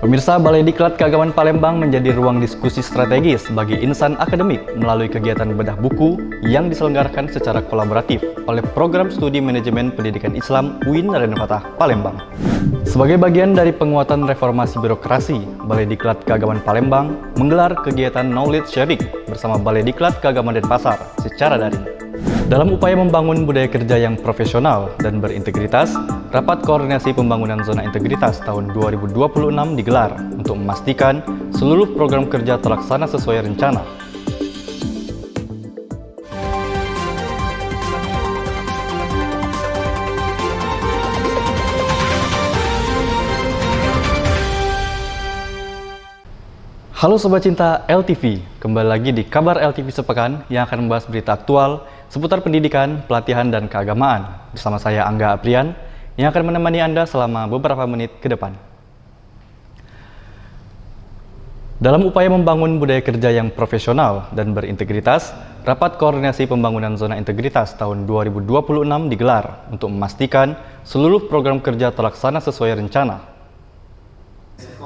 Pemirsa, Balai Diklat Keagamaan Palembang menjadi ruang diskusi strategis bagi insan akademik melalui kegiatan bedah buku yang diselenggarakan secara kolaboratif oleh Program Studi Manajemen Pendidikan Islam UIN Raden Fatah Palembang. Sebagai bagian dari penguatan reformasi birokrasi, Balai Diklat Keagamaan Palembang menggelar kegiatan knowledge sharing bersama Balai Diklat Keagamaan Denpasar secara daring. Dalam upaya membangun budaya kerja yang profesional dan berintegritas, Rapat Koordinasi Pembangunan Zona Integritas tahun 2026 digelar untuk memastikan seluruh program kerja terlaksana sesuai rencana. Halo Sobat Cinta LTV, kembali lagi di Kabar LTV Sepekan yang akan membahas berita aktual seputar pendidikan, pelatihan, dan keagamaan. Bersama saya Angga Aprian yang akan menemani Anda selama beberapa menit ke depan. Dalam upaya membangun budaya kerja yang profesional dan berintegritas, Rapat Koordinasi Pembangunan Zona Integritas tahun 2026 digelar untuk memastikan seluruh program kerja terlaksana sesuai rencana.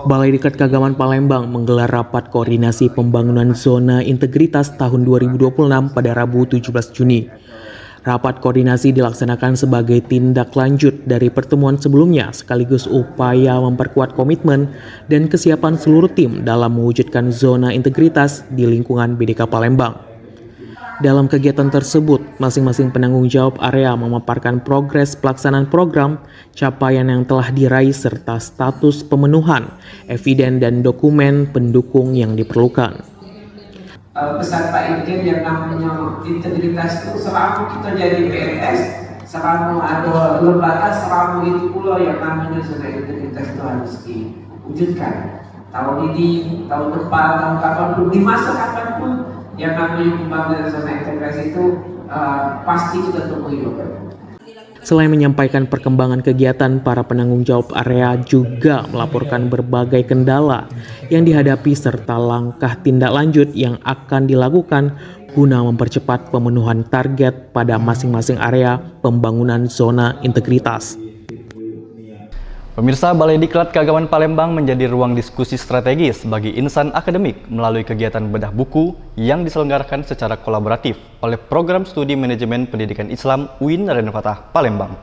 Balai Diklat Keagamaan Palembang menggelar Rapat Koordinasi Pembangunan Zona Integritas tahun 2026 pada Rabu 17 Juni. Rapat koordinasi dilaksanakan sebagai tindak lanjut dari pertemuan sebelumnya sekaligus upaya memperkuat komitmen dan kesiapan seluruh tim dalam mewujudkan zona integritas di lingkungan BDK Palembang. Dalam kegiatan tersebut, masing-masing penanggung jawab area memaparkan progres pelaksanaan program, capaian yang telah diraih serta status pemenuhan, eviden dan dokumen pendukung yang diperlukan. Peserta Irjen yang namanya integritas itu selama kita jadi PNS, selama ada lembaga, selama itu pula yang namanya zona integritas itu harus diwujudkan. Tahun ini, tahun depan, tahun kapanpun, di masa kapanpun yang namanya pembangunan zona integrasi itu pasti kita temui. Selain menyampaikan perkembangan kegiatan, para penanggung jawab area juga melaporkan berbagai kendala yang dihadapi serta langkah tindak lanjut yang akan dilakukan guna mempercepat pemenuhan target pada masing-masing area pembangunan zona integritas. Pemirsa, Balai Diklat Keagamaan Palembang menjadi ruang diskusi strategis bagi insan akademik melalui kegiatan bedah buku yang diselenggarakan secara kolaboratif oleh Program Studi Manajemen Pendidikan Islam UIN Raden Fatah Palembang.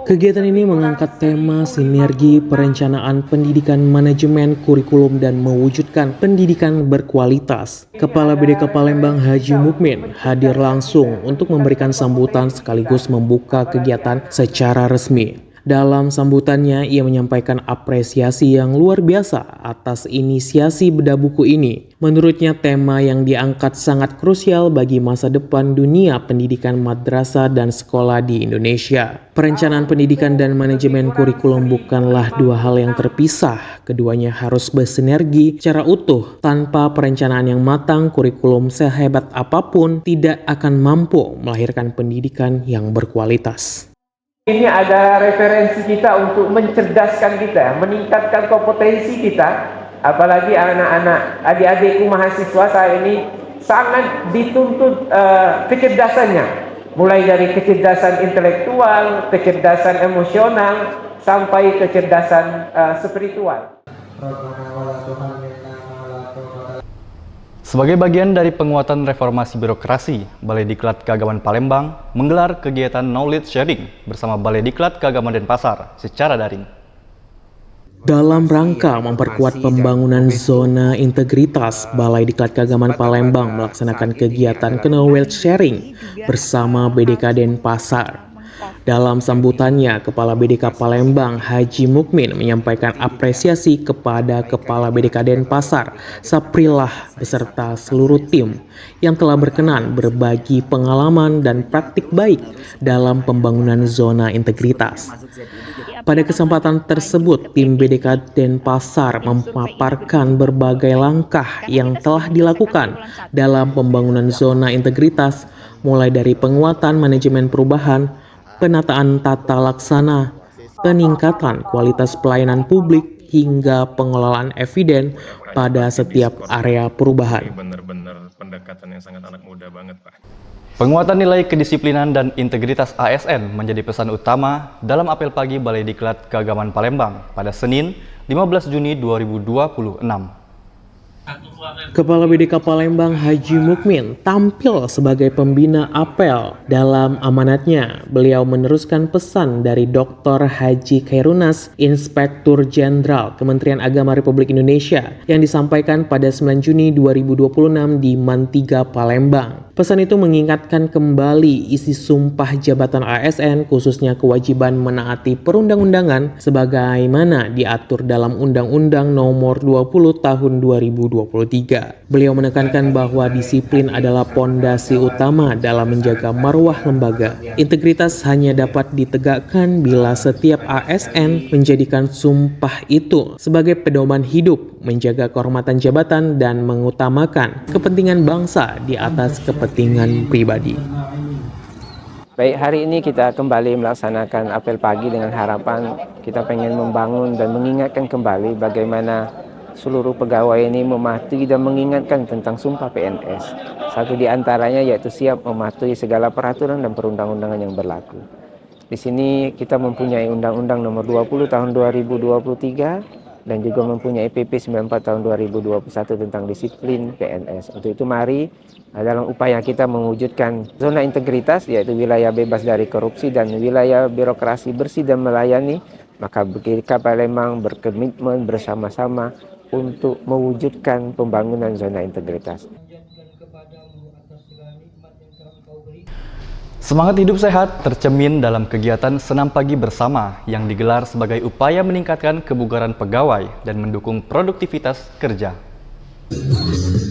Kegiatan ini mengangkat tema sinergi perencanaan pendidikan, manajemen, kurikulum, dan mewujudkan pendidikan berkualitas. Kepala BDK Palembang Haji Mukmin hadir langsung untuk memberikan sambutan sekaligus membuka kegiatan secara resmi. Dalam sambutannya, ia menyampaikan apresiasi yang luar biasa atas inisiasi bedah buku ini. Menurutnya, tema yang diangkat sangat krusial bagi masa depan dunia pendidikan madrasah dan sekolah di Indonesia. Perencanaan pendidikan dan manajemen kurikulum bukanlah dua hal yang terpisah. Keduanya harus bersinergi secara utuh. Tanpa perencanaan yang matang, kurikulum sehebat apapun tidak akan mampu melahirkan pendidikan yang berkualitas. Ini ada referensi kita untuk mencerdaskan kita, meningkatkan kompetensi kita. Apalagi anak-anak, adik-adikku mahasiswa saya ini sangat dituntut kecerdasannya. Mulai dari kecerdasan intelektual, kecerdasan emosional, sampai kecerdasan spiritual. Sebagai bagian dari penguatan reformasi birokrasi, Balai Diklat Keagamaan Palembang menggelar kegiatan knowledge sharing bersama Balai Diklat Keagamaan Denpasar secara daring. Dalam rangka memperkuat pembangunan zona integritas, Balai Diklat Keagamaan Palembang melaksanakan kegiatan knowledge sharing bersama BDK Denpasar. Dalam sambutannya, Kepala BDK Palembang Haji Mukmin menyampaikan apresiasi kepada Kepala BDK Denpasar, Saprillah, beserta seluruh tim yang telah berkenan berbagi pengalaman dan praktik baik dalam pembangunan zona integritas. Pada kesempatan tersebut, tim BDK Denpasar memaparkan berbagai langkah yang telah dilakukan dalam pembangunan zona integritas, mulai dari penguatan manajemen perubahan, penataan tata laksana, peningkatan kualitas pelayanan publik, hingga pengelolaan eviden pada setiap area perubahan. Benar-benar pendekatan yang sangat anak muda banget, Pak. Penguatan nilai kedisiplinan dan integritas ASN menjadi pesan utama dalam apel pagi Balai Diklat Keagamaan Palembang pada Senin 15 Juni 2026. Kepala BDK Palembang Haji Mukmin tampil sebagai pembina apel. Dalam amanatnya, beliau meneruskan pesan dari Dr. Haji Khairunas, Inspektur Jenderal Kementerian Agama Republik Indonesia, yang disampaikan pada 9 Juni 2026 di Man3 Palembang. Pesan itu mengingatkan kembali isi sumpah jabatan ASN, khususnya kewajiban menaati perundang-undangan sebagaimana diatur dalam Undang-Undang Nomor 20 Tahun 2023. Beliau menekankan bahwa disiplin adalah pondasi utama dalam menjaga marwah lembaga. Integritas hanya dapat ditegakkan bila setiap ASN menjadikan sumpah itu sebagai pedoman hidup, menjaga kehormatan jabatan dan mengutamakan kepentingan bangsa di atas kepentingan pribadi. Baik, hari ini kita kembali melaksanakan apel pagi dengan harapan kita pengen membangun dan mengingatkan kembali bagaimana seluruh pegawai ini mematuhi dan mengingatkan tentang sumpah PNS. Satu di antaranya yaitu siap mematuhi segala peraturan dan perundang-undangan yang berlaku. Di sini kita mempunyai Undang-Undang Nomor 20 Tahun 2023 dan juga mempunyai PP 94 Tahun 2021 tentang disiplin PNS. Untuk itu mari dalam upaya kita mewujudkan zona integritas, yaitu wilayah bebas dari korupsi dan wilayah birokrasi bersih dan melayani, maka BDK Palembang berkomitmen bersama-sama untuk mewujudkan pembangunan zona integritas. Semangat hidup sehat tercermin dalam kegiatan Senam Pagi Bersama yang digelar sebagai upaya meningkatkan kebugaran pegawai dan mendukung produktivitas kerja.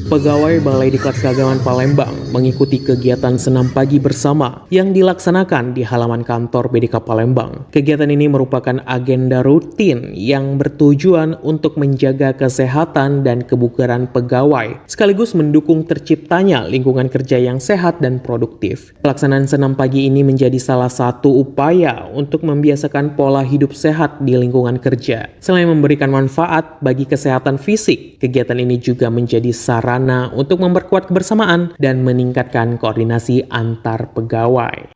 Pegawai Balai Diklat Keagamaan Palembang mengikuti kegiatan Senam Pagi Bersama yang dilaksanakan di halaman kantor BDK Palembang. Kegiatan ini merupakan agenda rutin yang bertujuan untuk menjaga kesehatan dan kebugaran pegawai, sekaligus mendukung terciptanya lingkungan kerja yang sehat dan produktif. Pelaksanaan Senam Pagi ini menjadi salah satu upaya untuk membiasakan pola hidup sehat di lingkungan kerja. Selain memberikan manfaat bagi kesehatan fisik, kegiatan ini juga menjadi sarana untuk memperkuat kebersamaan dan meningkatkan koordinasi antar pegawai.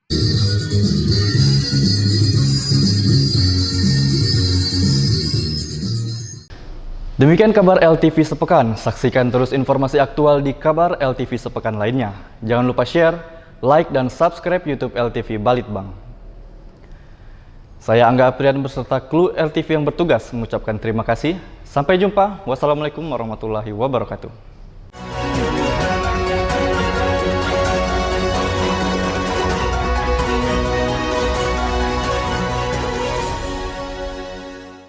Demikian kabar LTV Sepekan. Saksikan terus informasi aktual di kabar LTV Sepekan lainnya. Jangan lupa share, like, dan subscribe YouTube LTV Balitbang. Saya Angga Aprian beserta kru LTV yang bertugas mengucapkan terima kasih. Sampai jumpa. Wassalamualaikum warahmatullahi wabarakatuh.